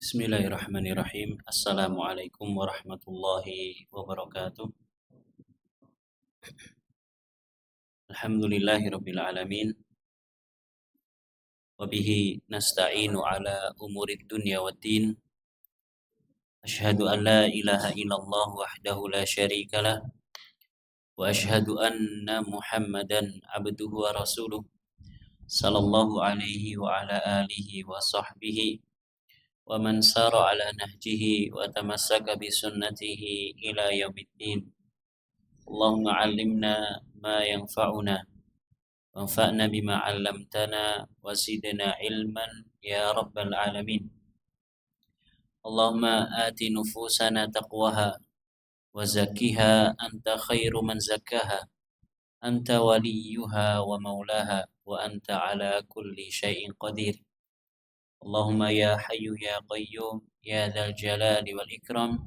Bismillahirrahmanirrahim. Assalamualaikum warahmatullahi wabarakatuh. Alhamdulillahirabbil alamin. Wa bihi nasta'inu ala umurid dunya waddin. Asyhadu an la ilaha illallah wahdahu la syarikalah wa asyhadu anna Muhammadan abduhu wa rasuluh sallallahu alaihi wa ala alihi wa sahbihi wa man sara ala nahjihi wa tamassaka bi sunnatihi ila yaumiddin. Allahumma 'allimna ma yanfa'una wanfa'na bima 'allamtana wa zidna ilman ya rabbal alamin. Allahumma ati nufusana taqwaha wa zakkiha anta khairu man zakkaha anta waliyuha wa maulaha wa anta ala kulli syai'in qadir. Allahumma ya hayyu ya qayyum ya dzal jalali wal ikram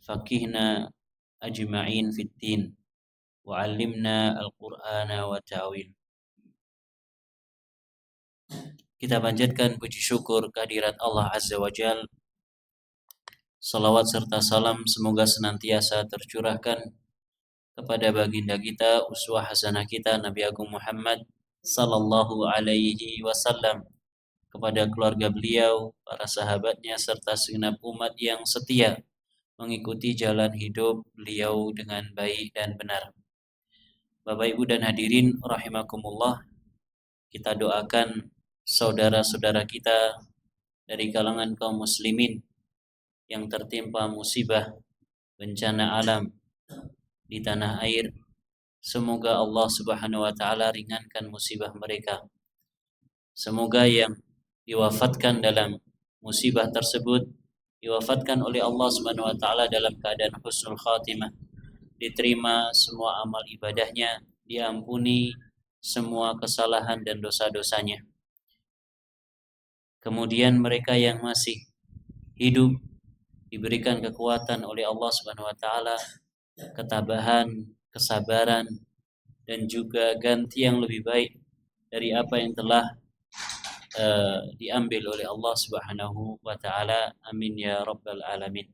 faqihna ajma'in fid din wa 'allimna al-Qur'ana wa ta'wil. Kita panjatkan puji syukur kehadirat Allah Azza wa Jalla. Salawat serta salam semoga senantiasa tercurahkan kepada baginda kita, uswah hasanah kita, Nabi Agung Muhammad sallallahu alaihi wasallam, kepada keluarga beliau, para sahabatnya, serta segenap umat yang setia mengikuti jalan hidup beliau dengan baik dan benar. Bapak, Ibu, dan hadirin rahimakumullah, kita doakan saudara-saudara kita dari kalangan kaum muslimin yang tertimpa musibah bencana alam di tanah air. Semoga Allah Subhanahu wa taala ringankan musibah mereka. Semoga yang diwafatkan dalam musibah tersebut diwafatkan oleh Allah Subhanahu wa taala dalam keadaan husnul khatimah, diterima semua amal ibadahnya, diampuni semua kesalahan dan dosa-dosanya. Kemudian mereka yang masih hidup diberikan kekuatan oleh Allah Subhanahu wa taala, ketabahan, kesabaran, dan juga ganti yang lebih baik dari apa yang telah diambil oleh Allah Subhanahu wa taala. Amin ya rabbal alamin.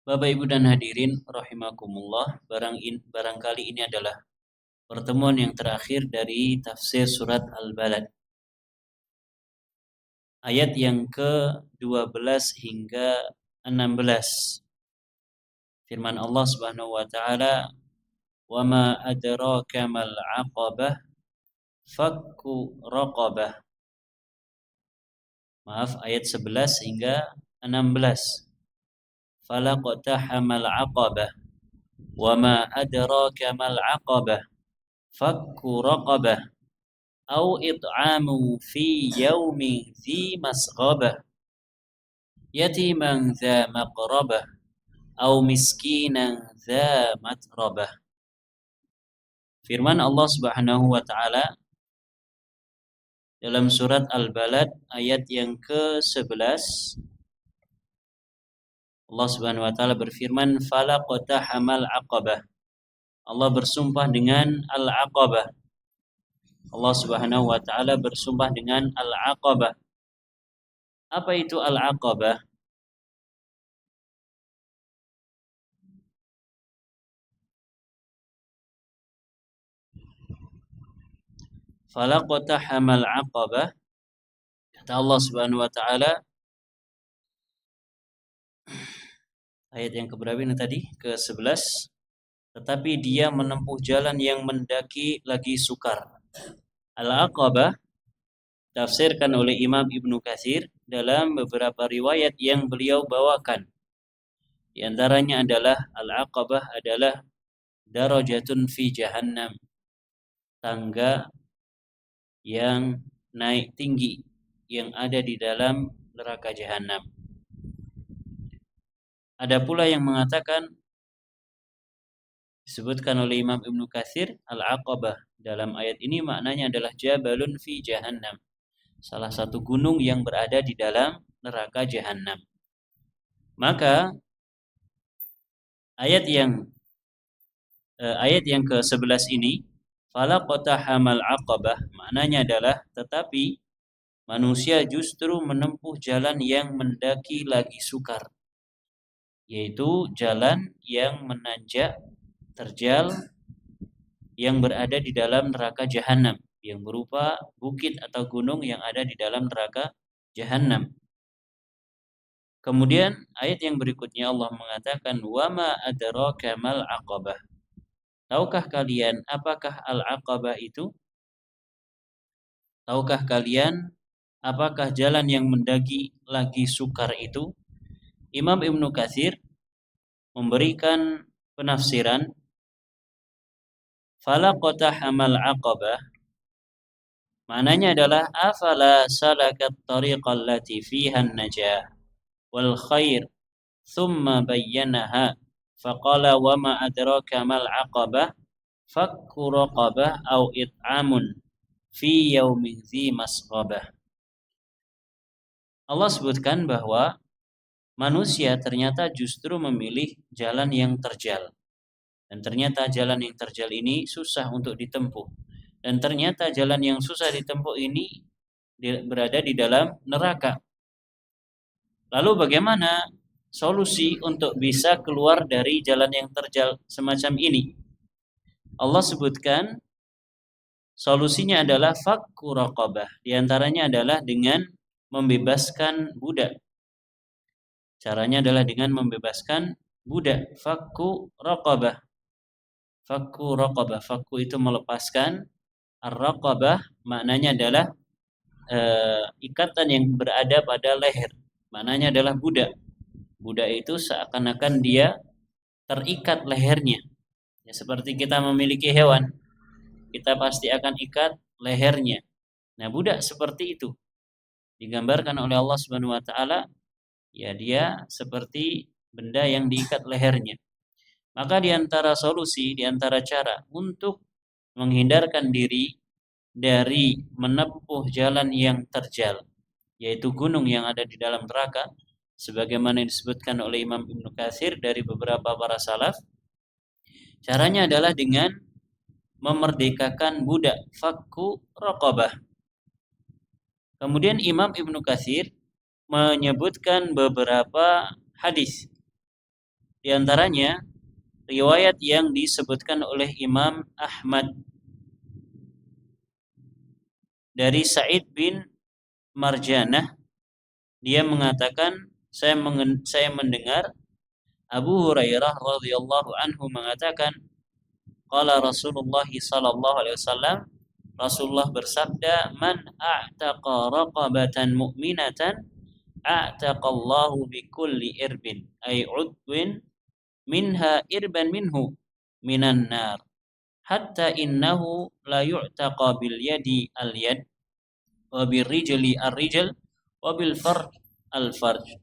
Bapak, Ibu, dan hadirin rahimakumullah, barangkali ini adalah pertemuan yang terakhir dari tafsir surat Al-Balad, ayat yang ke-12 hingga 16. Firman Allah Subhanahu wa taala, "Wa ma adraka mal 'aqabah fakku raqabah." Maaf, ayat 11 hingga 16. Falaqtahamal 'aqabah wa ma adraka mal 'aqabah fakku raqabah au it'amu fi yaumin dzi masghabah yatiman dza maqrabah au miskinan dza matrabah. Firman Allah Subhanahu wa taala dalam surat Al-Balad ayat yang ke-11, Allah Subhanahu wa taala berfirman, falaqtahamal 'aqabah. Allah bersumpah dengan al-'aqabah. Allah Subhanahu wa taala bersumpah dengan al-'aqabah. Apa itu al-aqabah? Falaqtahamal aqabah, kata Allah Subhanahu wa taala, ayat yang keberapa ini tadi? Ke-11. Tetapi dia menempuh jalan yang mendaki lagi sukar. Al-aqabah tafsirkan oleh Imam Ibnu Katsir dalam beberapa riwayat yang beliau bawakan. Di antaranya adalah al-aqabah adalah darajatun fi jahannam, tangga yang naik tinggi yang ada di dalam neraka jahanam. Ada pula yang mengatakan, disebutkan oleh Imam Ibnu Katsir, al-aqabah dalam ayat ini maknanya adalah jabalun fi jahannam, salah satu gunung yang berada di dalam neraka jahanam. Maka ayat yang ke-11 ini, falaqtahamal aqabah, maknanya adalah tetapi manusia justru menempuh jalan yang mendaki lagi sukar, yaitu jalan yang menanjak, terjal, yang berada di dalam neraka jahanam, yang berupa bukit atau gunung yang ada di dalam neraka jahanam. Kemudian ayat yang berikutnya Allah mengatakan, wa ma adraka mal aqabah. Tahukah kalian apakah al-aqabah itu? Tahukah kalian apakah jalan yang mendaki lagi sukar itu? Imam Ibnu Katsir memberikan penafsiran, falaqtahamal aqabah, maknanya adalah afala salakat tariqal lati fiha an-najah wal khair thumma bayyanaha faqala wa ma adraka mal aqabah fakku raqabah au it'amun fi yaumin dzi masghabah. Allah sebutkan bahwa manusia ternyata justru memilih jalan yang terjal. Dan ternyata jalan yang terjal ini susah untuk ditempuh. Dan ternyata jalan yang susah ditempuh ini berada di dalam neraka. Lalu bagaimana solusi untuk bisa keluar dari jalan yang terjal semacam ini? Allah sebutkan solusinya adalah fakku raqabah. Di antaranya adalah dengan membebaskan budak. Caranya adalah dengan membebaskan budak. Fakku raqabah. Fakku raqabah. Fakku itu melepaskan. Ar-raqabah maknanya adalah ikatan yang berada pada leher. Maknanya adalah budak. Budak itu seakan-akan dia terikat lehernya. Ya, seperti kita memiliki hewan, kita pasti akan ikat lehernya. Nah, budak seperti itu digambarkan oleh Allah Subhanahu wa taala, ya dia seperti benda yang diikat lehernya. Maka di antara solusi, di antara cara untuk menghindarkan diri dari menempuh jalan yang terjal, yaitu gunung yang ada di dalam neraka, sebagaimana disebutkan oleh Imam Ibnu Katsir dari beberapa para salaf, caranya adalah dengan memerdekakan budak, fakku raqabah. Kemudian Imam Ibnu Katsir menyebutkan beberapa hadis. Di antaranya riwayat yang disebutkan oleh Imam Ahmad dari Sa'id bin Marjanah, dia mengatakan, saya mendengar Abu Hurairah radhiyallahu anhu mengatakan, qala Rasulullah sallallahu alaihi wasallam, Rasulullah bersabda, man a'taqa raqabatan mu'minatan a'taqallahu bikulli irbin ay udwin minha irban minhu minan nar hatta innahu la yu'taqa bil yadi al yad wa bil rijli ar rijl wa bil farj al farj.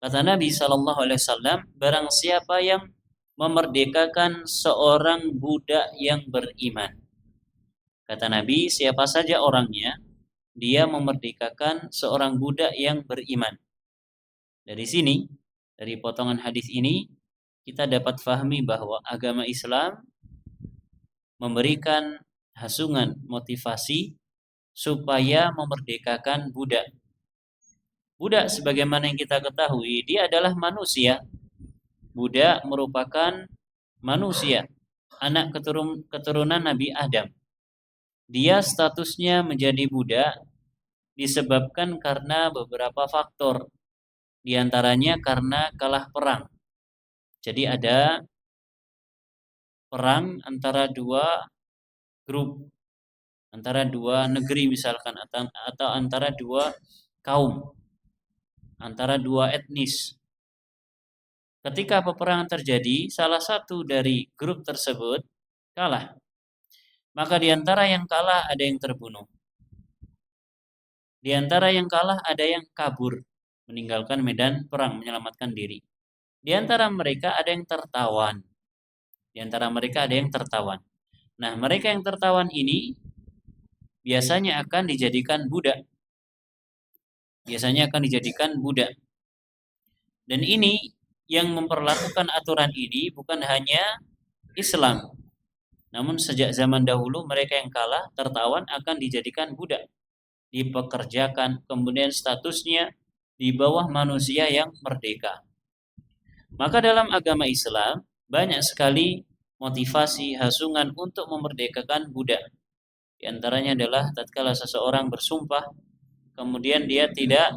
Kata Nabi sallallahu alaihi wasallam, barang siapa yang memerdekakan seorang budak yang beriman. Kata Nabi, siapa saja orangnya, dia memerdekakan seorang budak yang beriman. Dari sini, dari potongan hadis ini, kita dapat fahami bahwa agama Islam memberikan hasungan motivasi supaya memerdekakan budak. Budak sebagaimana yang kita ketahui, dia adalah manusia. Budak merupakan manusia, anak keturunan Nabi Adam. Dia statusnya menjadi budak disebabkan karena beberapa faktor. Di antaranya karena kalah perang. Jadi ada perang antara dua grup, antara dua negeri misalkan, atau antara dua kaum, antara dua etnis. Ketika peperangan terjadi, salah satu dari grup tersebut kalah. Maka di antara yang kalah ada yang terbunuh. Di antara yang kalah ada yang kabur, meninggalkan medan perang, menyelamatkan diri. Di antara mereka ada yang tertawan. Di antara mereka ada yang tertawan. Nah, mereka yang tertawan ini biasanya akan dijadikan budak. Biasanya akan dijadikan budak. Dan ini yang memperlakukan aturan ini bukan hanya Islam. Namun sejak zaman dahulu mereka yang kalah, tertawan akan dijadikan budak. Dipekerjakan, kemudian statusnya di bawah manusia yang merdeka. Maka dalam agama Islam banyak sekali motivasi, hasungan untuk memerdekakan budak. Di antaranya adalah tatkala seseorang bersumpah, kemudian dia tidak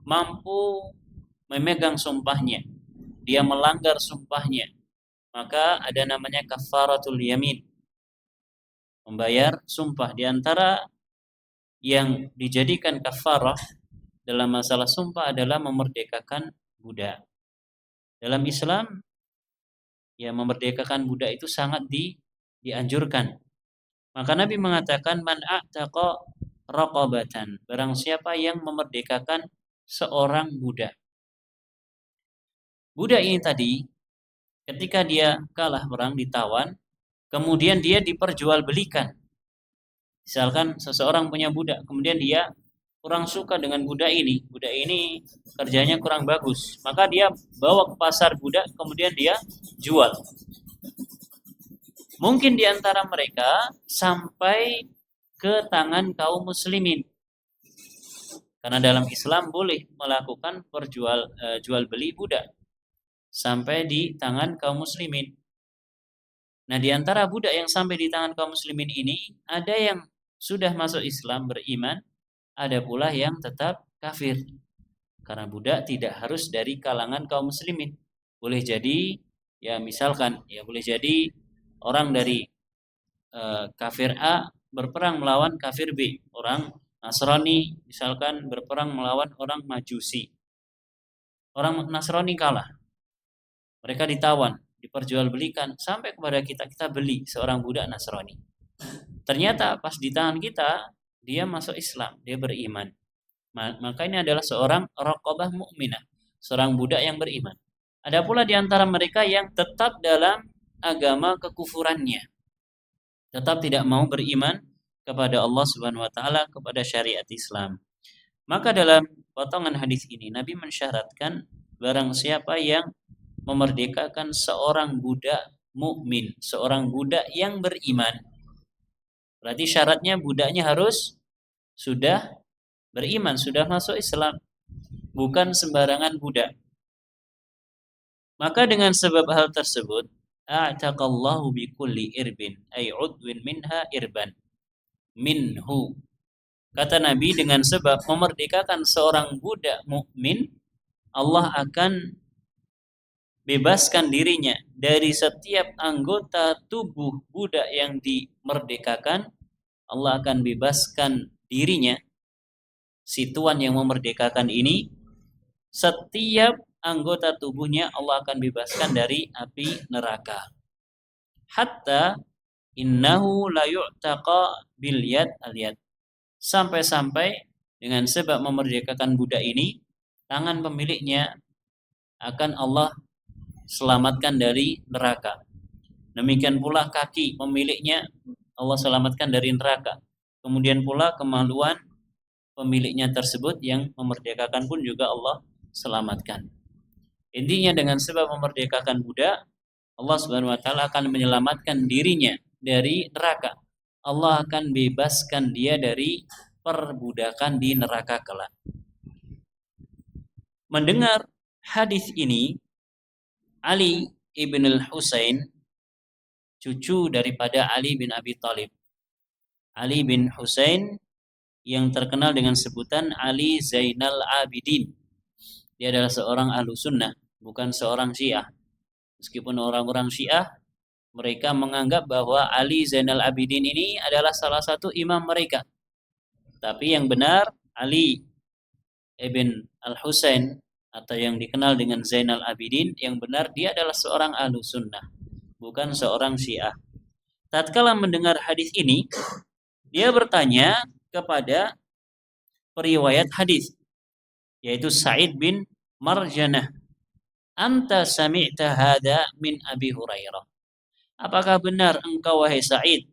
mampu memegang sumpahnya, dia melanggar sumpahnya, maka ada namanya kafaratul yamin, membayar sumpah. Di antara yang dijadikan kafarah dalam masalah sumpah adalah memerdekakan budak. Dalam Islam, ya, memerdekakan budak itu sangat dianjurkan. Maka Nabi mengatakan man a'taqa raqabatan, barang siapa yang memerdekakan seorang budak. Budak ini tadi ketika dia kalah perang, ditawan, kemudian dia diperjualbelikan. Misalkan seseorang punya budak, kemudian dia kurang suka dengan budak ini kerjanya kurang bagus, maka dia bawa ke pasar budak, kemudian dia jual. Mungkin di antara mereka sampai ke tangan kaum muslimin. Karena dalam Islam boleh melakukan jual beli budak sampai di tangan kaum muslimin. Nah, di antara budak yang sampai di tangan kaum muslimin ini ada yang sudah masuk Islam, beriman, ada pula yang tetap kafir. Karena budak tidak harus dari kalangan kaum muslimin. Boleh jadi, ya misalkan, ya boleh jadi orang dari kafir A berperang melawan kafir B. Orang Nasrani misalkan berperang melawan orang Majusi. Orang Nasrani kalah. Mereka ditawan, diperjualbelikan sampai kepada kita beli seorang budak Nasrani. Ternyata pas di tangan kita dia masuk Islam, dia beriman. Maka ini adalah seorang raqabah mukminah, seorang budak yang beriman. Ada pula di antara mereka yang tetap dalam agama kekufurannya, tetap tidak mau beriman kepada Allah Subhanahu wa taala, kepada syariat Islam. Maka dalam potongan hadis ini Nabi mensyaratkan barang siapa yang memerdekakan seorang budak mukmin, seorang budak yang beriman. Berarti syaratnya budaknya harus sudah beriman, sudah masuk Islam, bukan sembarangan budak. Maka dengan sebab hal tersebut, a'taqallahu bikulli irbin ay udwin minha irban minhu. Kata Nabi, dengan sebab memerdekakan seorang budak mukmin, Allah akan bebaskan dirinya dari setiap anggota tubuh budak yang dimerdekakan. Allah akan bebaskan dirinya, si tuan yang memerdekakan ini, setiap anggota tubuhnya Allah akan bebaskan dari api neraka. Hatta innahu la yu'taqa bil yad al yad. Sampai-sampai dengan sebab memerdekakan budak ini, tangan pemiliknya akan Allah selamatkan dari neraka. Demikian pula kaki pemiliknya Allah selamatkan dari neraka. Kemudian pula kemaluan pemiliknya tersebut yang memerdekakan pun juga Allah selamatkan. Intinya dengan sebab memerdekakan budak, Allah Subhanahu wa taala akan menyelamatkan dirinya dari neraka. Allah akan bebaskan dia dari perbudakan di neraka kelak. mendengar hadis ini, Ali ibn al-Husain, cucu daripada Ali bin Abi Thalib. Ali bin Husain yang terkenal dengan sebutan Ali Zainal Abidin. Dia adalah seorang ahlu sunnah, bukan seorang syiah. Meskipun orang-orang syiah, mereka menganggap bahwa Ali Zainal Abidin ini adalah salah satu imam mereka. Tapi yang benar, Ali ibn al-Husain atau yang dikenal dengan Zainal Abidin, yang benar dia adalah seorang ahlu sunnah, bukan seorang syiah. Tatkala mendengar hadis ini, dia bertanya kepada periwayat hadis, yaitu Sa'id bin Marjanah, "Anta sami'ta hadza min Abi Hurairah?" Apakah benar engkau wahai Sa'id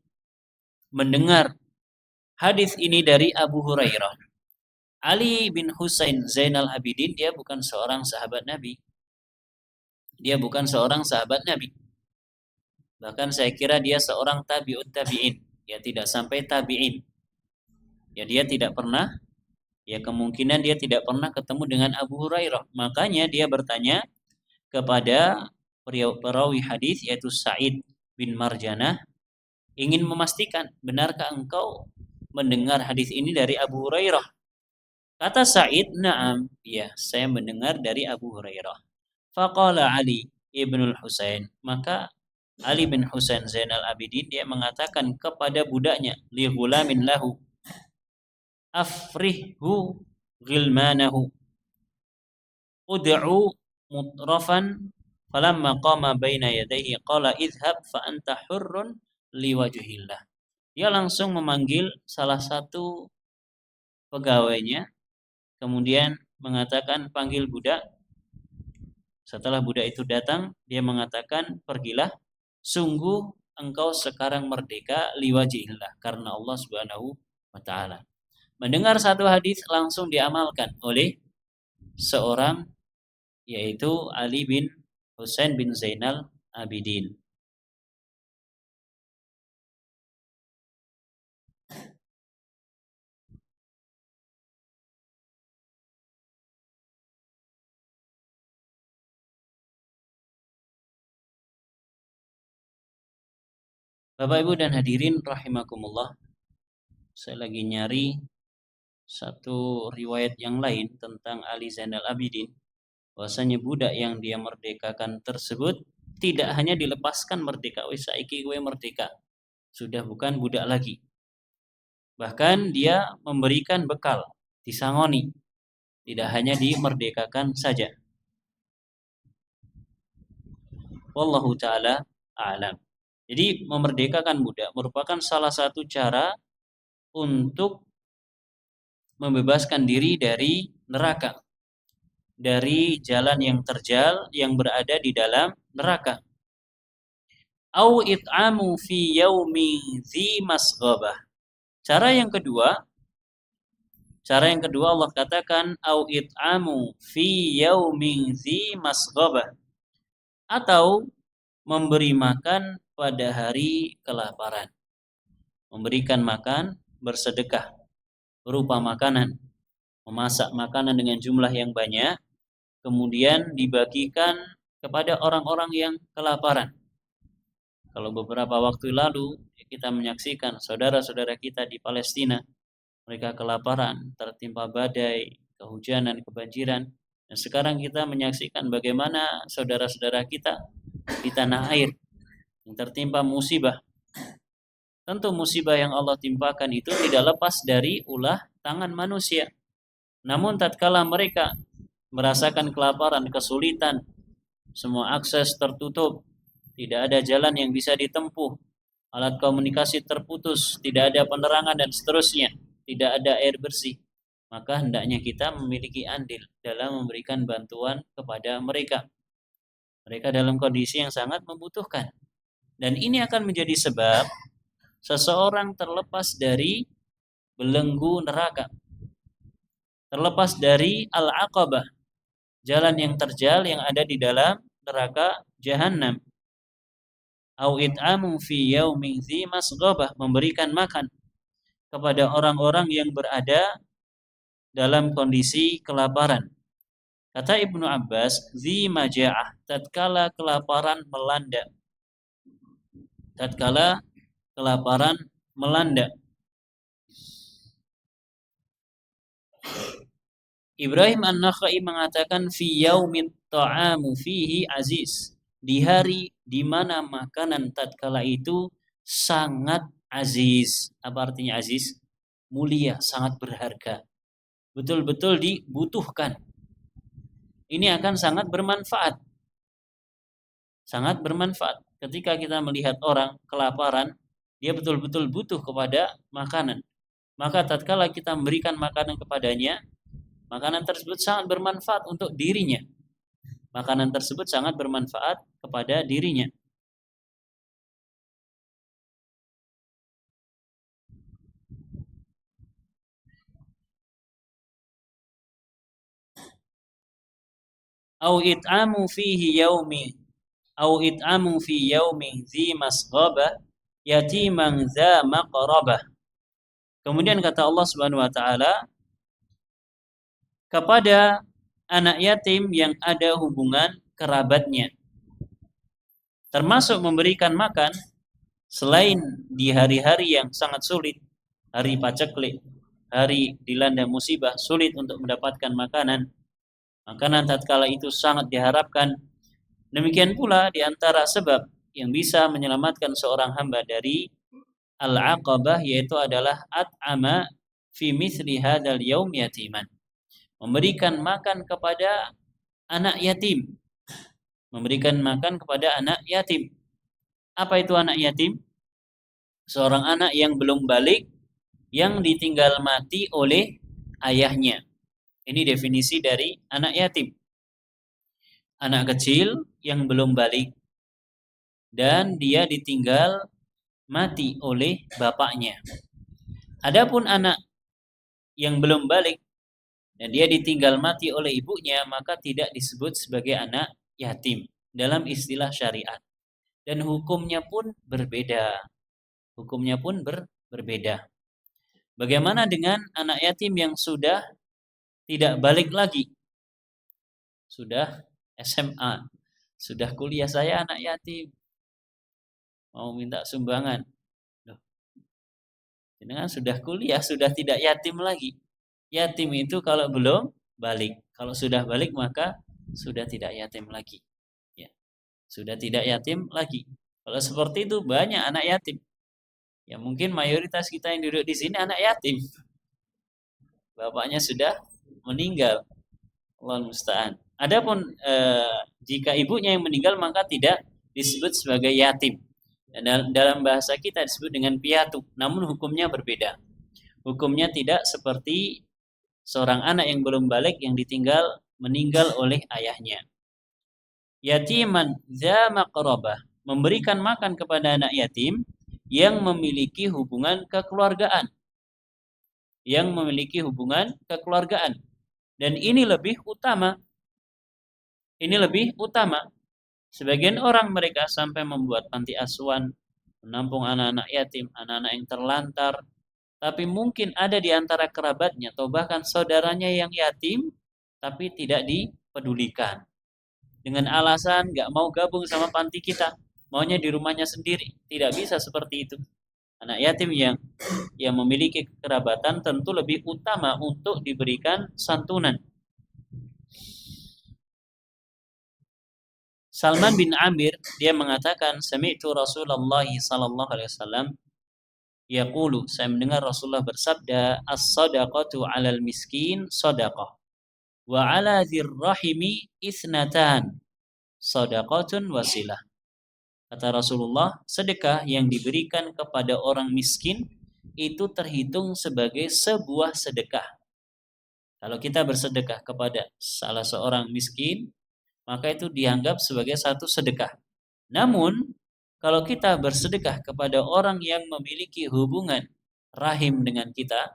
mendengar hadis ini dari Abu Hurairah? Ali bin Husain Zainal Abidin dia bukan seorang sahabat Nabi. Dia bukan seorang sahabat Nabi. Bahkan saya kira dia seorang tabi'ut tabi'in. Ya tidak sampai tabi'in. Ya dia tidak pernah, ya kemungkinan dia tidak pernah ketemu dengan Abu Hurairah. Makanya dia bertanya kepada perawi hadis yaitu Sa'id bin Marjanah, ingin memastikan benarkah engkau mendengar hadis ini dari Abu Hurairah? Kata Sa'id, "Na'am, ya, saya mendengar dari Abu Hurairah." Faqala Ali ibnul Husain, maka Ali bin Husain Zainal Abidin dia mengatakan kepada budaknya, li ghulamin lahu, afrihhu ghilmanahu, ud'u mutrafan, falamma qama baina yadayhi qala idhhab fa anta hurrun liwajhillah. Dia langsung memanggil salah satu pegawainya, kemudian mengatakan, panggil budak. Setelah budak itu datang, dia mengatakan, pergilah, sungguh engkau sekarang merdeka liwajhillah, karena Allah Subhanahu wa taala. Mendengar satu hadis langsung diamalkan oleh seorang, yaitu Ali bin Husain bin Zainal Abidin. Bapak Ibu dan hadirin rahimakumullah, saya lagi nyari satu riwayat yang lain tentang Ali Zainal Abidin, bahwasanya budak yang dia merdekakan tersebut tidak hanya dilepaskan merdeka, wis saiki kowe merdeka, sudah bukan budak lagi. Bahkan dia memberikan bekal, disangoni, tidak hanya dimerdekakan saja. Wallahu taala a'lam. Jadi memerdekakan budak merupakan salah satu cara untuk membebaskan diri dari neraka, dari jalan yang terjal yang berada di dalam neraka. Au it'amu fi yaumi dzi masghabah. Cara yang kedua Allah katakan au it'amu fi yaumi dzi masghabah, atau memberi makan pada hari kelaparan. Memberikan makan, bersedekah berupa makanan, memasak makanan dengan jumlah yang banyak, kemudian dibagikan kepada orang-orang yang kelaparan. Kalau beberapa waktu lalu kita menyaksikan saudara-saudara kita di Palestina, mereka kelaparan, tertimpa badai, kehujanan, kebanjiran. Dan sekarang kita menyaksikan bagaimana saudara-saudara kita di tanah air yang tertimpa musibah. Tentu musibah yang Allah timpakan itu tidak lepas dari ulah tangan manusia. Namun tatkala mereka merasakan kelaparan, kesulitan, semua akses tertutup, tidak ada jalan yang bisa ditempuh, alat komunikasi terputus, tidak ada penerangan dan seterusnya, tidak ada air bersih, maka hendaknya kita memiliki andil dalam memberikan bantuan kepada mereka. Mereka dalam kondisi yang sangat membutuhkan. Dan ini akan menjadi sebab seseorang terlepas dari belenggu neraka, terlepas dari al-aqabah, jalan yang terjal yang ada di dalam neraka jahanam. Au it'amu fi yaumin dzi masghabah, memberikan makan kepada orang-orang yang berada dalam kondisi kelaparan. Kata Ibnu Abbas, zi maja'ah, tatkala kelaparan melanda. Tatkala kelaparan melanda. Ibrahim An-Nakhai mengatakan fi yaumit ta'amu fihi aziz. Di hari di mana makanan tatkala itu sangat aziz. Apa artinya aziz? Mulia, sangat berharga. Betul-betul dibutuhkan. Ini akan sangat bermanfaat. Sangat bermanfaat. Ketika kita melihat orang kelaparan, dia betul-betul butuh kepada makanan. Maka tatkala kita memberikan makanan kepadanya, makanan tersebut sangat bermanfaat untuk dirinya. Makanan tersebut sangat bermanfaat kepada dirinya. Au it'amu fihi yaumi au it'amu fi yaumi zi masghabah yatiman za maqrabah. Kemudian kata Allah Subhanahu wa taala, kepada anak yatim yang ada hubungan kerabatnya, termasuk memberikan makan selain di hari-hari yang sangat sulit, hari paceklik, hari dilanda musibah, sulit untuk mendapatkan makanan. Makanan tatkala itu sangat diharapkan. Demikian pula di antara sebab yang bisa menyelamatkan seorang hamba dari al-aqabah yaitu adalah at'ama fi mithli hadzal yaum yatiman. Memberikan makan kepada anak yatim. Memberikan makan kepada anak yatim. Apa itu anak yatim? Seorang anak yang belum balik yang ditinggal mati oleh ayahnya. Ini definisi dari anak yatim. Anak kecil yang belum balik dan dia ditinggal mati oleh bapaknya. Adapun anak yang belum balik dan dia ditinggal mati oleh ibunya, maka tidak disebut sebagai anak yatim dalam istilah syariat. Dan hukumnya pun berbeda. Hukumnya pun berbeda. Bagaimana dengan anak yatim yang sudah tidak balik lagi? Sudah SMA, sudah kuliah, saya anak yatim, mau minta sumbangan. Loh, dengan sudah kuliah, sudah tidak yatim lagi. Yatim itu kalau belum balik. Kalau sudah balik maka sudah tidak yatim lagi. Ya, sudah tidak yatim lagi. Kalau seperti itu banyak anak yatim. Ya mungkin mayoritas kita yang duduk di sini anak yatim. Bapaknya sudah meninggal. Allahu musta'an. Adapun jika ibunya yang meninggal maka tidak disebut sebagai yatim. Dan dalam bahasa kita disebut dengan piatu. Namun hukumnya berbeda. Hukumnya tidak seperti seorang anak yang belum balik yang ditinggal meninggal oleh ayahnya. Yatiman za maqrabah, memberikan makan kepada anak yatim yang memiliki hubungan kekeluargaan. Yang memiliki hubungan kekeluargaan. Dan ini lebih utama. Ini lebih utama. Sebagian orang mereka sampai membuat panti asuhan, menampung anak-anak yatim, anak-anak yang terlantar. Tapi mungkin ada di antara kerabatnya atau bahkan saudaranya yang yatim, tapi tidak dipedulikan. Dengan alasan nggak mau gabung sama panti kita, maunya di rumahnya sendiri. Tidak bisa seperti itu. Anak yatim yang memiliki kekerabatan tentu lebih utama untuk diberikan santunan. Salman bin Amir dia mengatakan, sami'tu Rasulullah sallallahu alaihi wasallam yaqulu, saya mendengar Rasulullah bersabda, as-sadaqatu 'alal miskin shadaqah wa 'ala dzirrahimi isnatan shadaqatun wasilah. Kata Rasulullah, sedekah yang diberikan kepada orang miskin itu terhitung sebagai sebuah sedekah. Kalau kita bersedekah kepada salah seorang miskin, maka itu dianggap sebagai satu sedekah. Namun, kalau kita bersedekah kepada orang yang memiliki hubungan rahim dengan kita,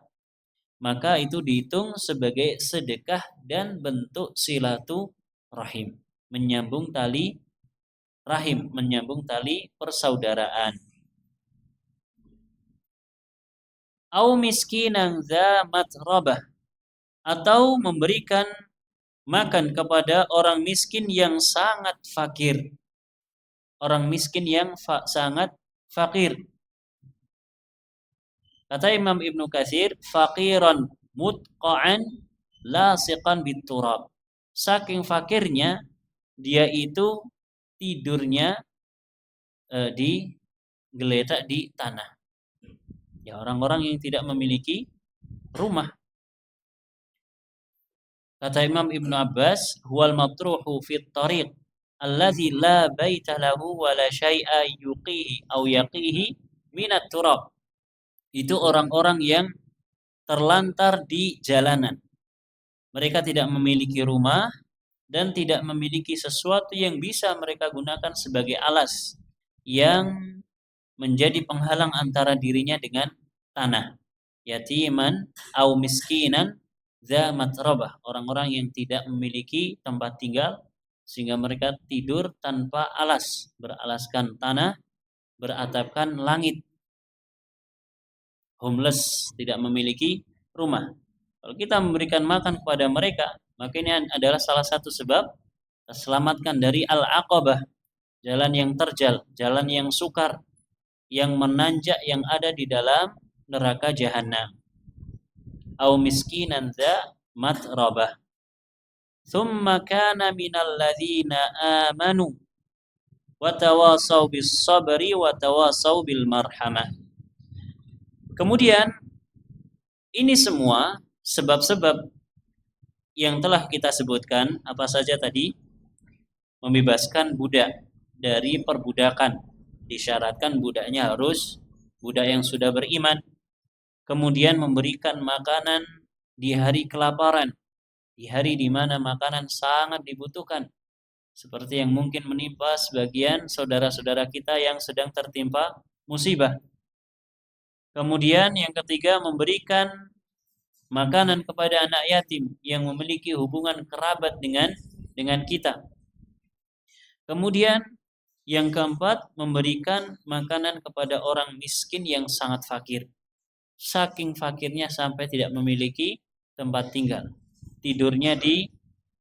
maka itu dihitung sebagai sedekah dan bentuk silaturahim, menyambung tali rahim, menyambung tali persaudaraan. Au miskinan za matrabah, atau memberikan makan kepada orang miskin yang sangat fakir. Orang miskin yang sangat fakir. Kata Imam Ibnu Katsir, faqiran mutqa'an lasiqan biturab. Saking fakirnya dia itu tidurnya digeletak di tanah. Ya, orang-orang yang tidak memiliki rumah. Kata Imam Ibnu Abbas, huwal matruhu fit tariq allazi la baita lahu wa la syai'a yuqihi aw yaqihi minat turab. Itu orang-orang yang terlantar di jalanan. Mereka tidak memiliki rumah dan tidak memiliki sesuatu yang bisa mereka gunakan sebagai alas yang menjadi penghalang antara dirinya dengan tanah. Yatiman au miskinan za matrabah, orang-orang yang tidak memiliki tempat tinggal sehingga mereka tidur tanpa alas, beralaskan tanah, beratapkan langit. Homeless, tidak memiliki rumah. Kalau kita memberikan makan kepada mereka, maka ini adalah salah satu sebab terselamatkan dari al-aqabah, jalan yang terjal, jalan yang sukar, yang menanjak yang ada di dalam neraka jahanam. Au miskinan za matrabah. Thumma kana minal ladzina amanu wa tawasaw bis sabri wa tawasaw bil marhamah. Kemudian ini semua sebab-sebab yang telah kita sebutkan, apa saja tadi? Membebaskan budak dari perbudakan. Disyaratkan budaknya harus budak yang sudah beriman. Kemudian memberikan makanan di hari kelaparan, di hari di mana makanan sangat dibutuhkan, seperti yang mungkin menimpa sebagian saudara-saudara kita yang sedang tertimpa musibah. Kemudian yang ketiga, memberikan makanan kepada anak yatim yang memiliki hubungan kerabat dengan kita. Kemudian yang keempat, memberikan makanan kepada orang miskin yang sangat fakir. Saking fakirnya sampai tidak memiliki tempat tinggal. Tidurnya di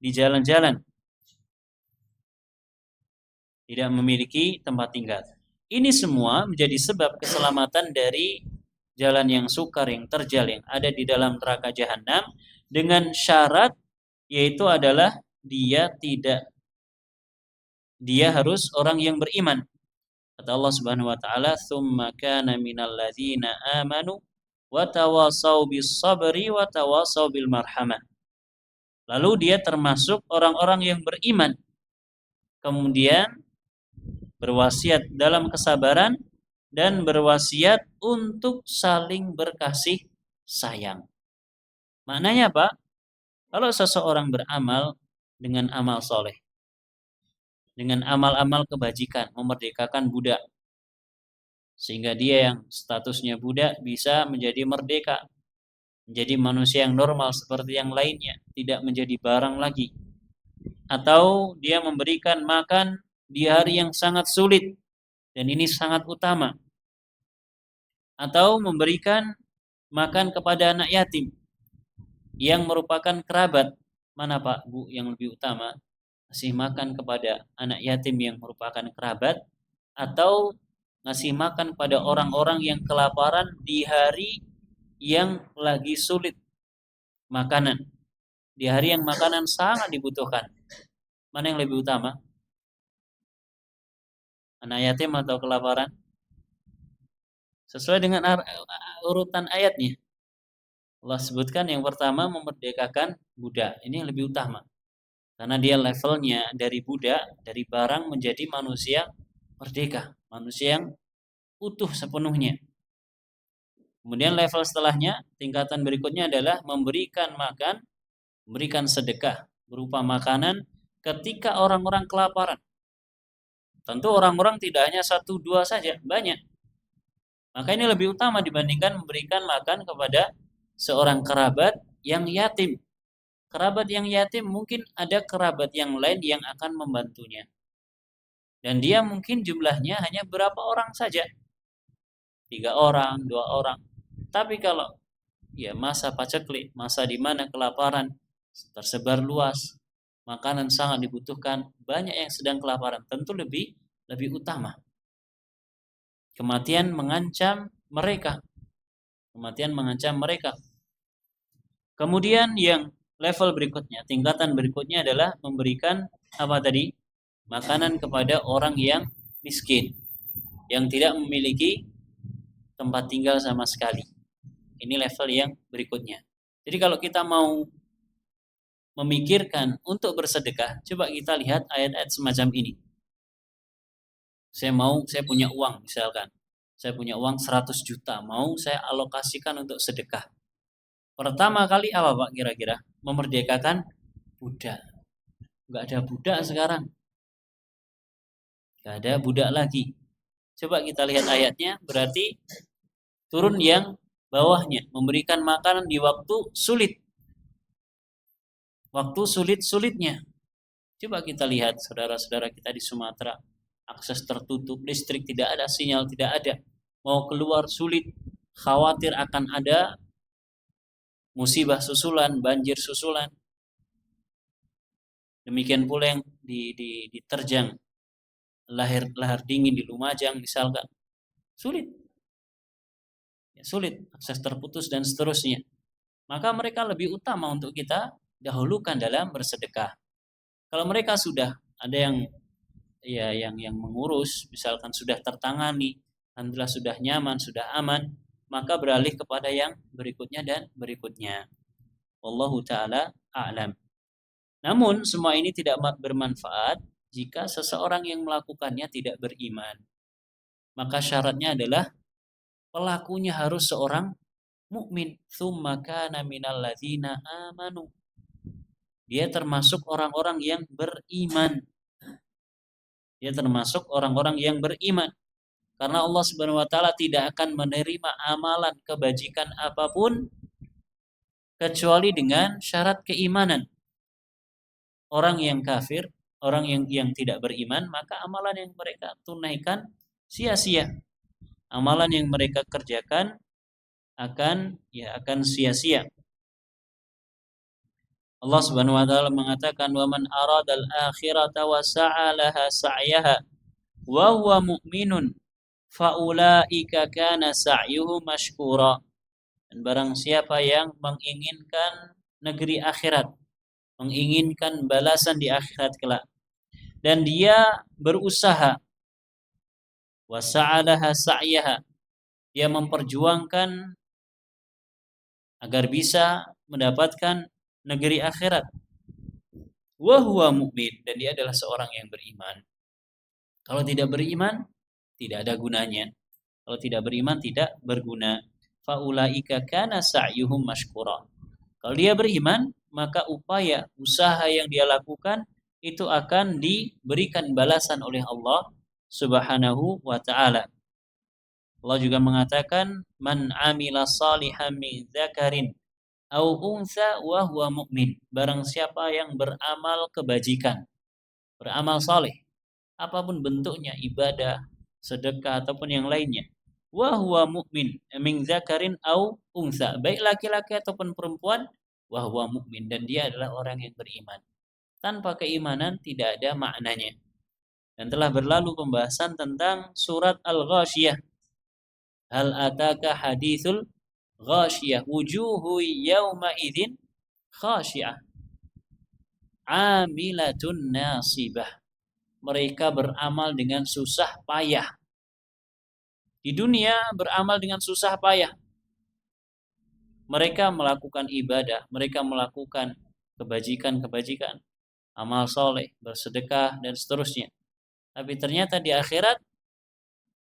jalan-jalan. Tidak memiliki tempat tinggal. Ini semua menjadi sebab keselamatan dari jalan yang sukar, yang terjal, yang ada di dalam neraka jahanam, dengan syarat yaitu adalah dia harus orang yang beriman. Kata Allah Subhanahu wa taala, "Tsumma kana minal ladzina amanu wa tawasaw bis sabri wa tawasaw bil marhamah." Lalu dia termasuk orang-orang yang beriman, kemudian berwasiat dalam kesabaran dan berwasiat untuk saling berkasih sayang. Maknanya apa? Kalau seseorang beramal dengan amal soleh, dengan amal-amal kebajikan, memerdekakan budak, sehingga dia yang statusnya budak bisa menjadi merdeka, menjadi manusia yang normal seperti yang lainnya, tidak menjadi barang lagi. Atau dia memberikan makan di hari yang sangat sulit, dan ini sangat utama. Atau memberikan makan kepada anak yatim yang merupakan kerabat. Mana Pak, Bu, yang lebih utama? Ngasih makan kepada anak yatim yang merupakan kerabat, atau ngasih makan pada orang-orang yang kelaparan di hari yang lagi sulit makanan, di hari yang makanan sangat dibutuhkan? Mana yang lebih utama? Anak yatim atau kelaparan? Sesuai dengan urutan ayatnya. Allah sebutkan yang pertama memerdekakan budak. Ini yang lebih utama. Karena dia levelnya dari budak, dari barang menjadi manusia merdeka, manusia yang utuh sepenuhnya. Kemudian level setelahnya, tingkatan berikutnya adalah memberikan makan, memberikan sedekah berupa makanan ketika orang-orang kelaparan. Tentu orang-orang tidak hanya 1-2 saja, banyak. Maka ini lebih utama dibandingkan memberikan makan kepada seorang kerabat yang yatim. Kerabat yang yatim mungkin ada kerabat yang lain yang akan membantunya. Dan dia mungkin jumlahnya hanya berapa orang saja. 3 orang, 2 orang. Tapi kalau ya masa paceklik, masa di mana kelaparan tersebar luas, makanan sangat dibutuhkan, banyak yang sedang kelaparan, tentu lebih utama. Kematian mengancam mereka. Kematian mengancam mereka. Kemudian yang level berikutnya, tingkatan berikutnya adalah memberikan apa tadi? Makanan kepada orang yang miskin, yang tidak memiliki tempat tinggal sama sekali. Ini level yang berikutnya. Jadi kalau kita mau memikirkan untuk bersedekah, coba kita lihat ayat-ayat semacam ini. Saya punya uang misalkan. Saya punya uang 100 juta, mau saya alokasikan untuk sedekah. Pertama kali apa Pak kira-kira? Memerdekakan budak. Enggak ada budak sekarang. Enggak ada budak lagi. Coba kita lihat ayatnya, berarti turun yang bawahnya, memberikan makanan di waktu sulit. Waktu sulit-sulitnya. Coba kita lihat saudara-saudara kita di Sumatera, akses tertutup, listrik tidak ada, sinyal tidak ada. Mau keluar sulit, khawatir akan ada musibah susulan, banjir susulan. Demikian pula yang diterjang lahar dingin di Lumajang misalkan. Sulit. Ya, sulit, akses terputus dan seterusnya. Maka mereka lebih utama untuk kita dahulukan dalam bersedekah. Kalau mereka sudah ada yang yang mengurus, misalkan sudah tertangani, alhamdulillah sudah nyaman, sudah aman, maka beralih kepada yang berikutnya dan berikutnya. Wallahu taala a'lam. Namun semua ini tidak bermanfaat jika seseorang yang melakukannya tidak beriman. Maka syaratnya adalah pelakunya harus seorang mukmin. Tsumma kana minal ladzina amanu. Dia termasuk orang-orang yang beriman. Dia termasuk orang-orang yang beriman. Karena Allah Subhanahu wa taala tidak akan menerima amalan kebajikan apapun kecuali dengan syarat keimanan. Orang yang kafir, orang yang tidak beriman, maka amalan yang mereka tunaikan sia-sia. Amalan yang mereka kerjakan akan sia-sia. Allah Subhanahu wa taala mengatakan, "Wa man aradal akhirata wa sa'a laha sa'yaha wa huwa mu'minun fa ulaika kana sa'yuhum mashkura." Dan barang siapa yang menginginkan negeri akhirat, menginginkan balasan di akhirat kelak, dan dia berusaha wa sa'a laha sa'yaha, dia memperjuangkan agar bisa mendapatkan negeri akhirat. Wa huwa mu'min, dan dia adalah seorang yang beriman. Kalau tidak beriman, tidak ada gunanya. Kalau tidak beriman, tidak berguna. Fa ulaika kana sa'yuhum mashkura. Kalau dia beriman, maka upaya, usaha yang dia lakukan itu akan diberikan balasan oleh Allah Subhanahu wa taala. Allah juga mengatakan, "Man 'amila shalihan min dzakarin au untha wa huwa mu'min." Barang siapa yang beramal kebajikan, beramal saleh, apapun bentuknya, ibadah, sedekah ataupun yang lainnya, wa huwa mu'min, min dzakarin au untha, baik laki-laki ataupun perempuan, wa huwa mu'min, dan dia adalah orang yang beriman. Tanpa keimanan tidak ada maknanya. Dan telah berlalu pembahasan tentang surat Al-Ghasyiyah. Hal ataka hadithul ghasyiyah wujuhu yawma idzin khasyi'ah amilatun nasibah. Mereka beramal dengan susah payah. Di dunia beramal dengan susah payah. Mereka melakukan ibadah, mereka melakukan kebajikan-kebajikan, amal soleh, bersedekah dan seterusnya. Tapi ternyata di akhirat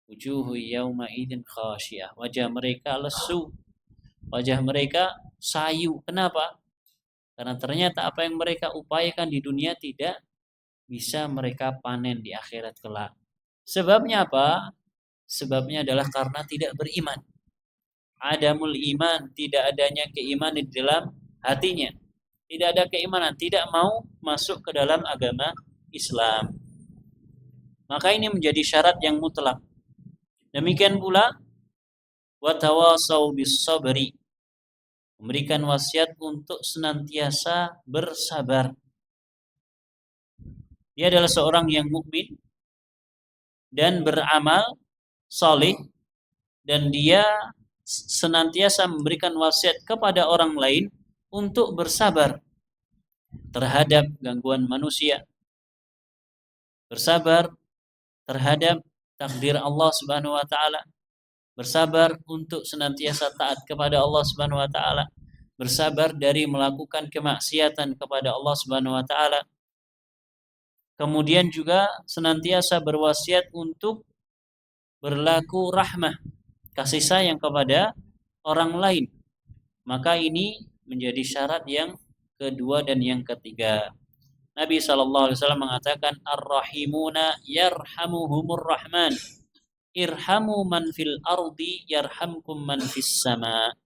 wujuhu yawma idzin khasyi'ah. Wajah mereka lesu, wajah mereka sayu. Kenapa? Karena ternyata apa yang mereka upayakan di dunia tidak bisa mereka panen di akhirat kelak. Sebabnya apa? Sebabnya adalah karena tidak beriman. Adamul iman, tidak adanya keimanan di dalam hatinya. Tidak ada keimanan, tidak mau masuk ke dalam agama Islam. Maka ini menjadi syarat yang mutlak. Demikian pula watawasau bis sabri, memberikan wasiat untuk senantiasa bersabar. dia adalah seorang yang mukmin dan beramal saleh, dan dia senantiasa memberikan wasiat kepada orang lain untuk bersabar terhadap gangguan manusia, bersabar terhadap takdir Allah Subhanahu wa taala, bersabar untuk senantiasa taat kepada Allah Subhanahu wa taala, bersabar dari melakukan kemaksiatan kepada Allah Subhanahu wa taala. Kemudian juga senantiasa berwasiat untuk berlaku rahmah, kasih sayang kepada orang lain. Maka ini menjadi syarat yang kedua dan yang ketiga. Nabi SAW mengatakan, Ar-Rahimuna yarhamuhumur Rahman, irhamu man fil ardi yarhamkum man fis sama.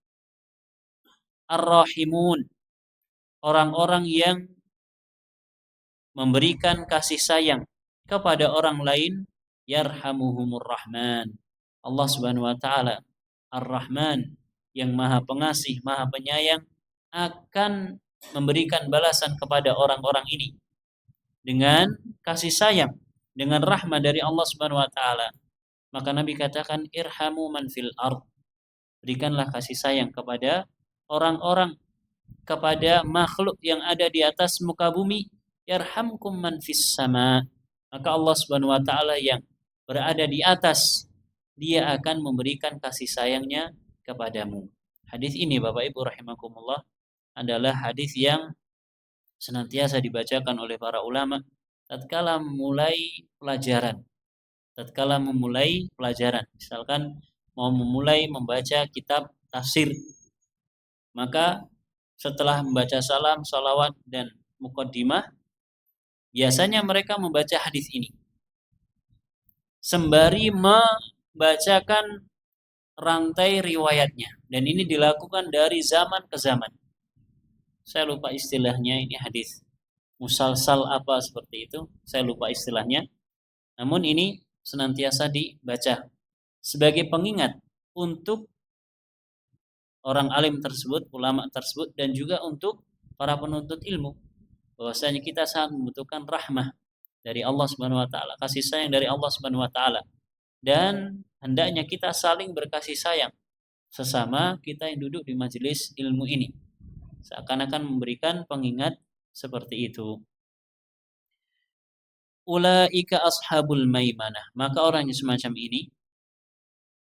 Ar-Rahimun, orang-orang yang memberikan kasih sayang kepada orang lain, yarhamuhumur Rahman, Allah Subhanahu wa taala Ar-Rahman, yang Maha Pengasih, Maha Penyayang, akan memberikan balasan kepada orang-orang ini dengan kasih sayang, dengan rahmat dari Allah Subhanahu wa taala. Maka Nabi katakan, irhamu man fil ard, berikanlah kasih sayang kepada orang-orang, kepada makhluk yang ada di atas muka bumi, yarhamkum man fis sama, maka Allah Subhanahu wa taala yang berada di atas, dia akan memberikan kasih sayangnya kepadamu. Hadis ini Bapak Ibu rahimakumullah adalah hadis yang senantiasa dibacakan oleh para ulama tatkala memulai pelajaran. Misalkan mau memulai membaca kitab tafsir, maka setelah membaca salam, salawat, dan muqaddimah, biasanya mereka membaca hadis ini sembari membacakan rantai riwayatnya, dan ini dilakukan dari zaman ke zaman. Saya lupa istilahnya, ini hadis musalsal apa seperti itu, saya lupa istilahnya. Namun ini senantiasa dibaca sebagai pengingat untuk orang alim tersebut, ulama tersebut, dan juga untuk para penuntut ilmu, bahwasanya kita sangat membutuhkan rahmah dari Allah Subhanahu wa taala, kasih sayang dari Allah Subhanahu wa taala, dan hendaknya kita saling berkasih sayang sesama kita yang duduk di majelis ilmu ini, seakan-akan memberikan pengingat seperti itu. Ulaika ashabul maimanah, maka orang yang semacam ini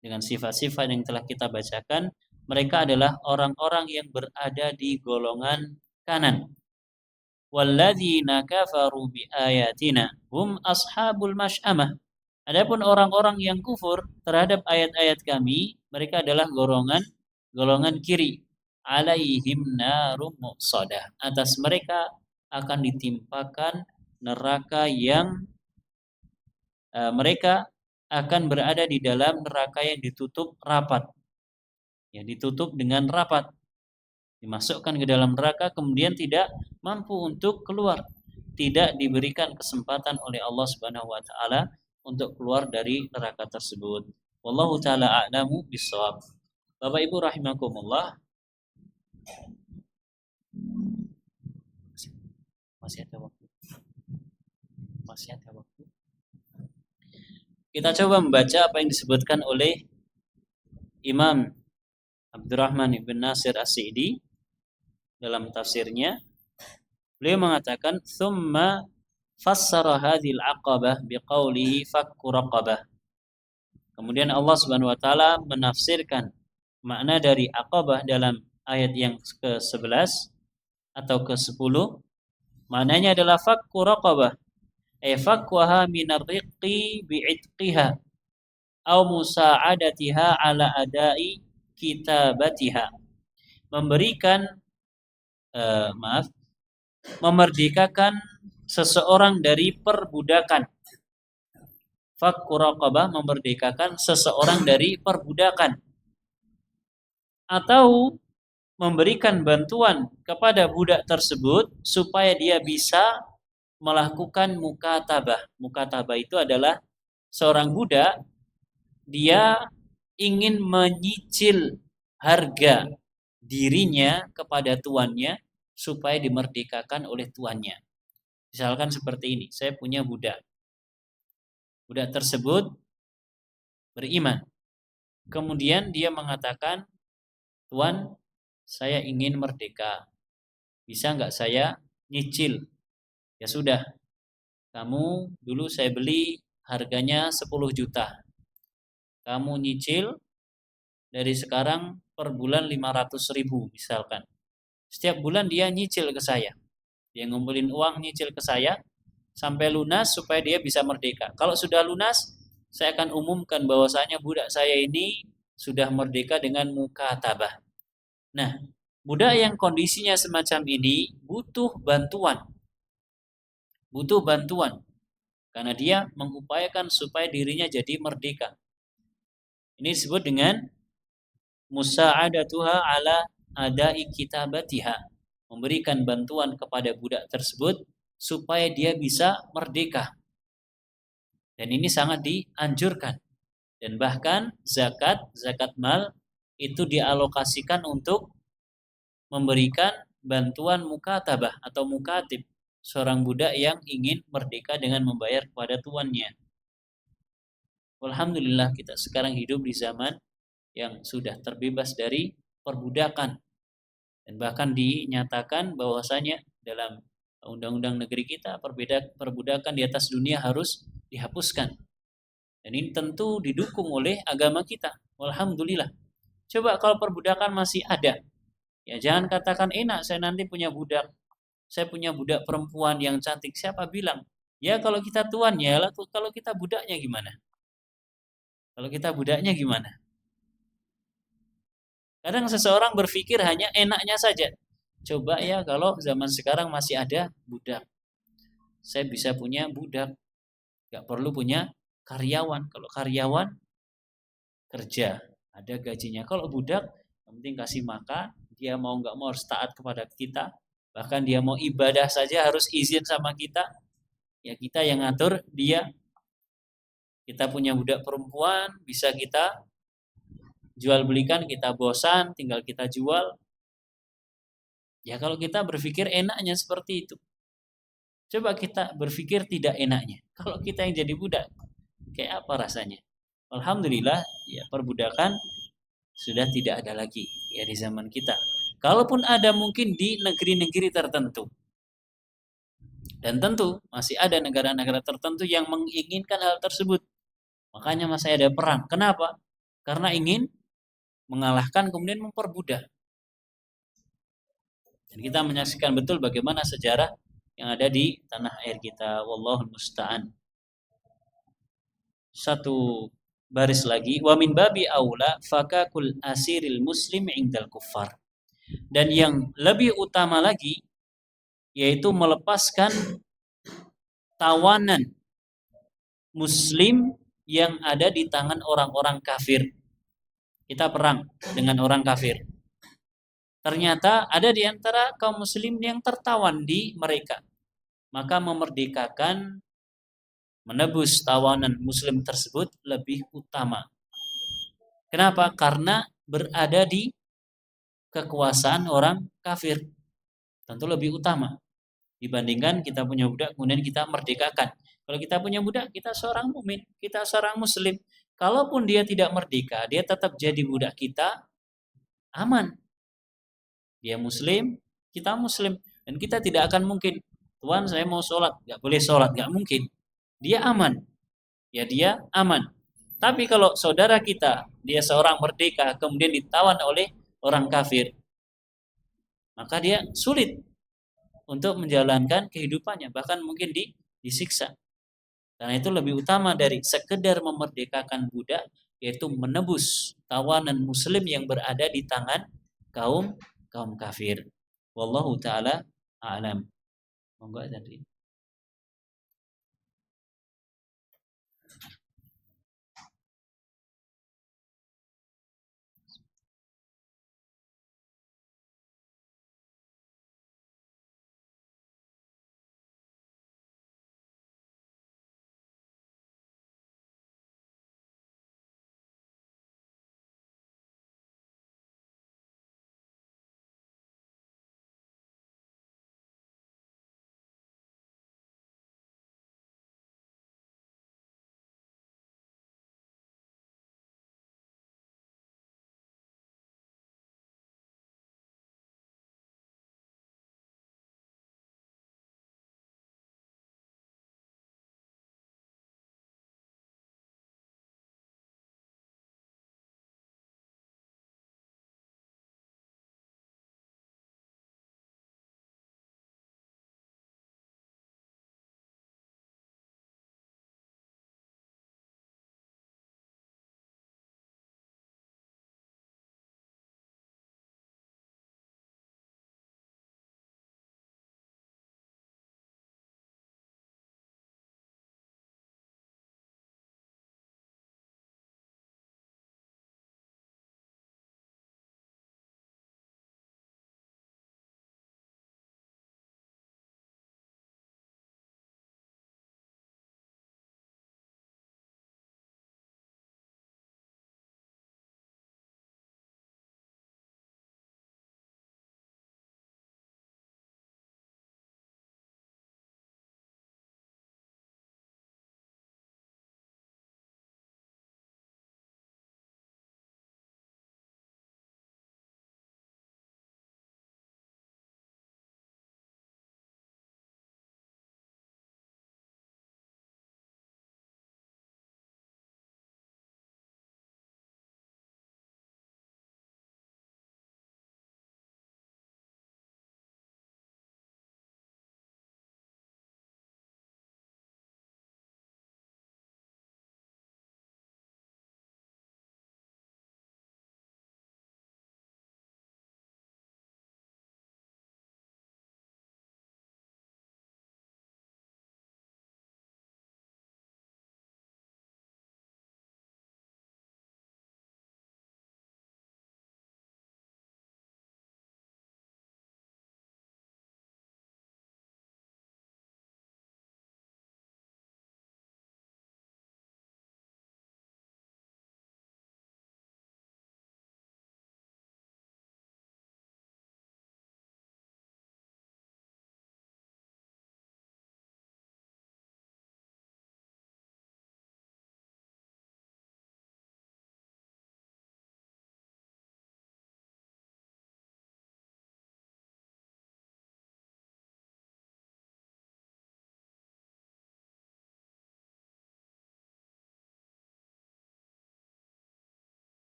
dengan sifat-sifat yang telah kita bacakan, mereka adalah orang-orang yang berada di golongan kanan. Walladzina kafaru biayatina hum ashabul masy'amah. Adapun orang-orang yang kufur terhadap ayat-ayat kami, mereka adalah golongan kiri. Alaihim narum muqsadah, atas mereka akan ditimpakan neraka yang mereka akan berada di dalam neraka yang ditutup rapat, yang ditutup dengan rapat, dimasukkan ke dalam neraka kemudian tidak mampu untuk keluar, tidak diberikan kesempatan oleh Allah Subhanahu wa taala untuk keluar dari neraka tersebut. Wallahu taala a'lamu bissawab. Bapak Ibu rahimakumullah, masih ada waktu. Kita coba membaca apa yang disebutkan oleh Imam Abdurrahman ibn Nasir As-Sa'di dalam tafsirnya. Beliau mengatakan, "Tsumma fassara hadhil aqabah biqaulihi fakku raqabah." Kemudian Allah Subhanahu wa taala menafsirkan makna dari aqabah dalam ayat yang ke-11 atau ke-10. Maknanya adalah fakku raqabah, fakwaha minar riqi bi'itqiha au musa'adatiha ala adai kitabatiha, memberikan memerdekakan seseorang dari perbudakan. Fakku raqabah, memerdekakan seseorang dari perbudakan, atau memberikan bantuan kepada budak tersebut supaya dia bisa melakukan mukatabah. Mukatabah itu adalah seorang budak, dia ingin menyicil harga dirinya kepada tuannya supaya dimerdekakan oleh tuannya. Misalkan seperti ini, saya punya budak. Budak tersebut beriman. Kemudian dia mengatakan, Tuan, saya ingin merdeka. Bisa nggak saya nyicil? Ya sudah, kamu dulu saya beli harganya 10 juta. Kamu nyicil dari sekarang per bulan 500.000 misalkan. Setiap bulan dia nyicil ke saya. Dia ngumpulin uang nyicil ke saya sampai lunas supaya dia bisa merdeka. Kalau sudah lunas, saya akan umumkan bahwasanya budak saya ini sudah merdeka dengan mukatabah. Nah, budak yang kondisinya semacam ini butuh bantuan. Butuh bantuan karena dia mengupayakan supaya dirinya jadi merdeka. Ini disebut dengan musa'adatuha ala adai kitabatiha, memberikan bantuan kepada budak tersebut supaya dia bisa merdeka. Dan ini sangat dianjurkan. Dan bahkan zakat mal itu dialokasikan untuk memberikan bantuan mukatabah atau mukatib, seorang budak yang ingin merdeka dengan membayar kepada tuannya. Alhamdulillah kita sekarang hidup di zaman yang sudah terbebas dari perbudakan. Dan bahkan dinyatakan bahwasanya dalam undang-undang negeri kita perbudakan di atas dunia harus dihapuskan. Dan ini tentu didukung oleh agama kita. Alhamdulillah. Coba kalau perbudakan masih ada, ya jangan katakan enak saya nanti punya budak. Saya punya budak perempuan yang cantik. Siapa bilang? Ya kalau kita tuannya, kalau kita budaknya gimana? Kalau kita budaknya gimana? Kadang seseorang berpikir hanya enaknya saja. Coba ya kalau zaman sekarang masih ada budak. Saya bisa punya budak. Gak perlu punya karyawan. Kalau karyawan kerja, ada gajinya. Kalau budak, yang penting kasih makan. Dia mau nggak mau harus taat kepada kita. Bahkan dia mau ibadah saja harus izin sama kita. Ya kita yang ngatur dia. Kita punya budak perempuan, bisa kita jual belikan, kita bosan, tinggal kita jual. Ya kalau kita berpikir enaknya seperti itu. Coba kita berpikir tidak enaknya. Kalau kita yang jadi budak, kayak apa rasanya? Alhamdulillah, ya perbudakan sudah tidak ada lagi ya di zaman kita. Kalaupun ada mungkin di negeri-negeri tertentu. Dan tentu masih ada negara-negara tertentu yang menginginkan hal tersebut. Makanya masih ada perang. Kenapa? Karena ingin mengalahkan kemudian memperbudak. Dan kita menyaksikan betul bagaimana sejarah yang ada di tanah air kita. Wallahul musta'an. Satu baris lagi, wa min babi aula fakakul asiril muslim indal kuffar. Dan yang lebih utama lagi yaitu melepaskan tawanan muslim yang ada di tangan orang-orang kafir. Kita perang dengan orang kafir. Ternyata ada di antara kaum muslim yang tertawan di mereka. Maka memerdekakan, menebus tawanan muslim tersebut lebih utama. Kenapa? Karena berada di kekuasaan orang kafir. Tentu lebih utama dibandingkan kita punya budak kemudian kita merdekakan. Kalau kita punya budak, kita seorang mukmin, kita seorang muslim. Kalaupun dia tidak merdeka, dia tetap jadi budak kita, aman. Dia muslim, kita muslim, dan kita tidak akan mungkin, Tuhan saya mau sholat, nggak boleh sholat, nggak mungkin. Dia aman, ya dia aman. Tapi kalau saudara kita, dia seorang merdeka, kemudian ditawan oleh orang kafir, maka dia sulit untuk menjalankan kehidupannya, bahkan mungkin disiksa. Karena itu lebih utama dari sekedar memerdekakan budak, yaitu menebus tawanan muslim yang berada di tangan kaum kafir. Wallahu taala a'lam. Monggo tadi.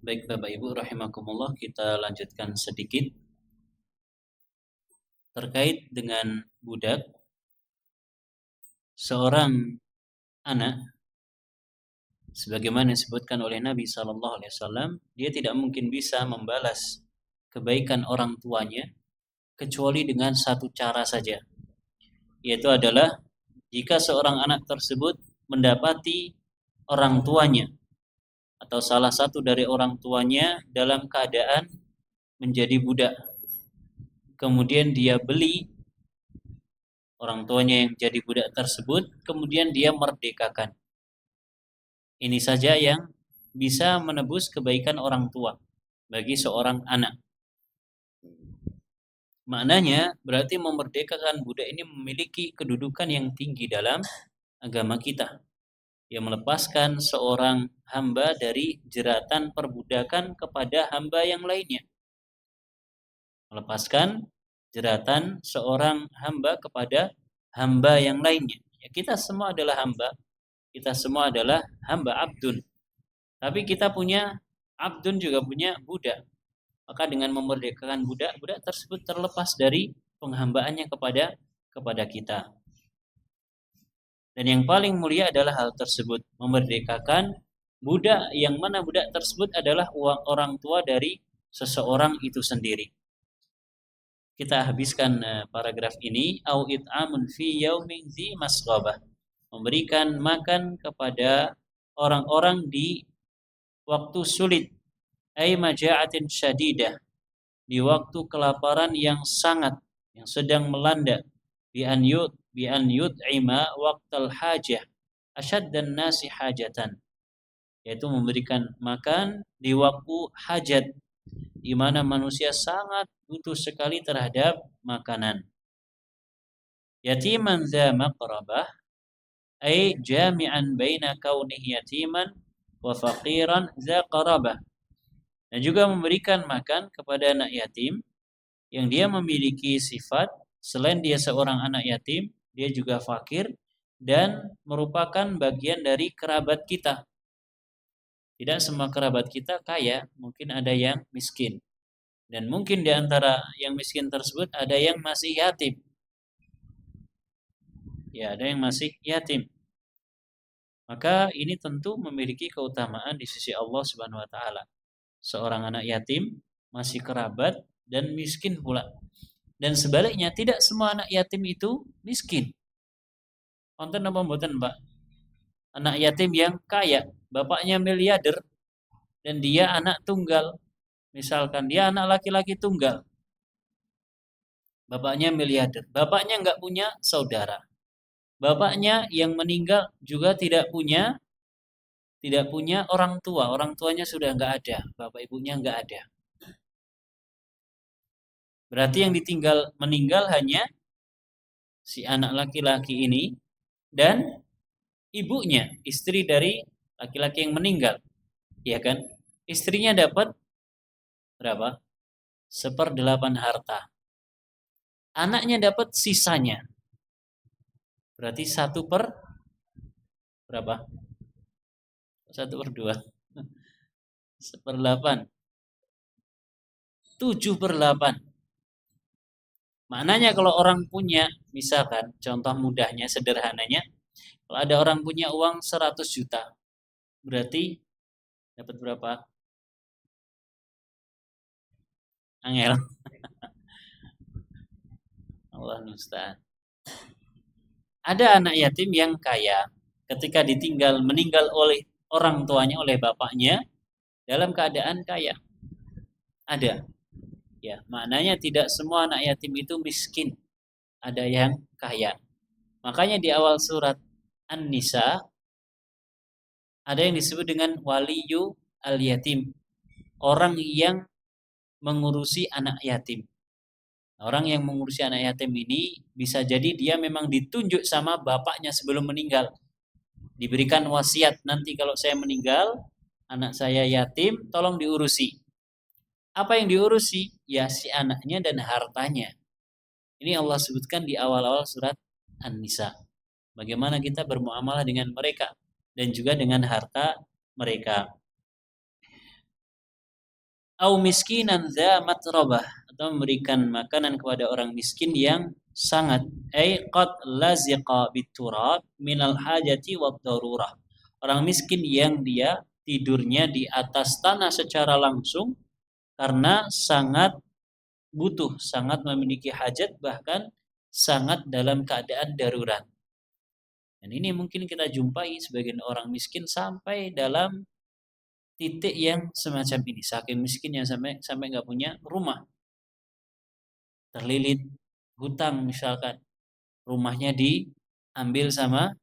Baik Bapak Ibu rahimakumullah, kita lanjutkan sedikit terkait dengan budak. Seorang anak, sebagaimana disebutkan oleh Nabi SAW, dia tidak mungkin bisa membalas kebaikan orang tuanya kecuali dengan satu cara saja, yaitu adalah jika seorang anak tersebut mendapati orang tuanya atau salah satu dari orang tuanya dalam keadaan menjadi budak, kemudian dia beli orang tuanya yang jadi budak tersebut, kemudian dia merdekakan. Ini saja yang bisa menebus kebaikan orang tua bagi seorang anak. Maknanya berarti memerdekakan budak ini memiliki kedudukan yang tinggi dalam agama kita, yang melepaskan seorang hamba dari jeratan perbudakan kepada hamba yang lainnya. Melepaskan jeratan seorang hamba kepada hamba yang lainnya. Ya, kita semua adalah hamba. Kita semua adalah hamba abdun. Tapi kita punya abdun, juga punya budak. Maka dengan memerdekakan budak, budak tersebut terlepas dari penghambaannya kepada kita. Dan yang paling mulia adalah hal tersebut, memerdekakan budak yang mana budak tersebut adalah orang tua dari seseorang itu sendiri. Kita habiskan paragraf ini, au it'amun fi yaumin dzi masghabah, memberikan makan kepada orang-orang di waktu sulit, ai maja'atin syadidah, di waktu kelaparan yang sangat, yang sedang melanda, bi an yut'ima waqtal hajah asyaddan nasi hajatan, yaitu memberikan makan di waktu hajat, di mana manusia sangat butuh sekali terhadap makanan. Yatiman dza maqrabah, ay jami'an baina kaunihi yatiman wa faqiran dza qarabah. Dan juga memberikan makan kepada anak yatim yang dia memiliki sifat, selain dia seorang anak yatim, dia juga fakir dan merupakan bagian dari kerabat kita. Tidak semua kerabat kita kaya, mungkin ada yang miskin. Dan mungkin di antara yang miskin tersebut ada yang masih yatim. Ya, ada yang masih yatim. Maka ini tentu memiliki keutamaan di sisi Allah Subhanahu wa taala. Seorang anak yatim masih kerabat dan miskin pula. Dan sebaliknya, tidak semua anak yatim itu miskin. Wonten napa mboten, Mbak? Anak yatim yang kaya, bapaknya miliarder dan dia anak tunggal. Misalkan dia anak laki-laki tunggal, bapaknya miliarder, bapaknya nggak punya saudara, bapaknya yang meninggal juga tidak punya orang tua, orang tuanya sudah nggak ada, bapak ibunya nggak ada. Berarti yang ditinggal meninggal hanya si anak laki-laki ini dan ibunya, istri dari laki-laki yang meninggal, ya kan? Istrinya dapat berapa? 1/8 harta. Anaknya dapat sisanya. Berarti 1 per berapa? 1/2. 1/8. 7/8. Maknanya kalau orang punya, misalkan contoh mudahnya, sederhananya, kalau ada orang punya uang 100 juta, berarti dapat berapa? Angel. Allah musta'an. Ada anak yatim yang kaya, ketika meninggal oleh orang tuanya, oleh bapaknya, dalam keadaan kaya. Ada. Ya, maknanya tidak semua anak yatim itu miskin. Ada yang kaya. Makanya di awal surat An-Nisa ada yang disebut dengan waliyu al-yatim, orang yang mengurusi anak yatim. Orang yang mengurusi anak yatim ini bisa jadi dia memang ditunjuk sama bapaknya sebelum meninggal. Diberikan wasiat, nanti kalau saya meninggal, anak saya yatim, tolong diurusi. Apa yang diurusi? Ya si anaknya dan hartanya. Ini Allah sebutkan di awal-awal surat An-Nisa. Bagaimana kita bermuamalah dengan mereka dan juga dengan harta mereka. au miskinan dza matrabah, atau memberikan makanan kepada orang miskin yang sangat qad laziqa biturab minal hajati wad darurah. Orang miskin yang dia tidurnya di atas tanah secara langsung karena sangat butuh, sangat memiliki hajat, bahkan sangat dalam keadaan darurat. Dan ini mungkin kita jumpai sebagian orang miskin sampai dalam titik yang semacam ini, saking miskin yang sampai nggak punya rumah, terlilit hutang misalkan, rumahnya diambil sama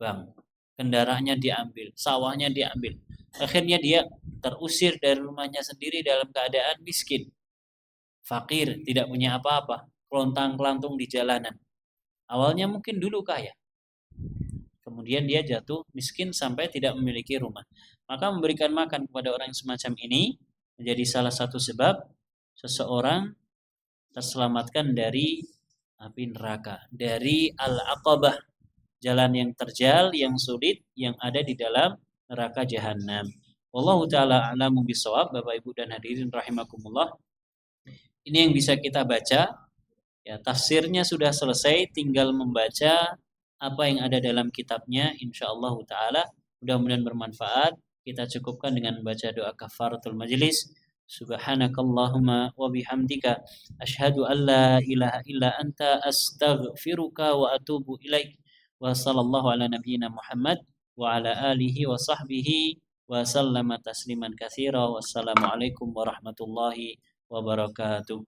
bank, kendaraannya diambil, sawahnya diambil, akhirnya dia terusir dari rumahnya sendiri dalam keadaan miskin, fakir, tidak punya apa-apa, kelontang-kelantung di jalanan. Awalnya mungkin dulu kaya, kemudian dia jatuh miskin sampai tidak memiliki rumah. Maka memberikan makan kepada orang semacam ini menjadi salah satu sebab seseorang terselamatkan dari api neraka, dari al-aqabah, jalan yang terjal, yang sulit, yang ada di dalam neraka jahanam. Wallahu taala a'lamu bishawab. Bapak Ibu dan hadirin rahimakumullah. Ini yang bisa kita baca. Ya, tafsirnya sudah selesai, tinggal membaca apa yang ada dalam kitabnya, insyaallah taala. Mudah-mudahan bermanfaat. Kita cukupkan dengan membaca doa kafaratul majlis. Subhanakallahumma wa bihamdika asyhadu an la ilaha illa anta astaghfiruka wa atubu ilaik. Wa sallallahu ala nabiyyina Muhammad wa ala alihi wa sahbihi wa sallama tasliman katsira. Wassalamualaikum warahmatullahi wabarakatuh.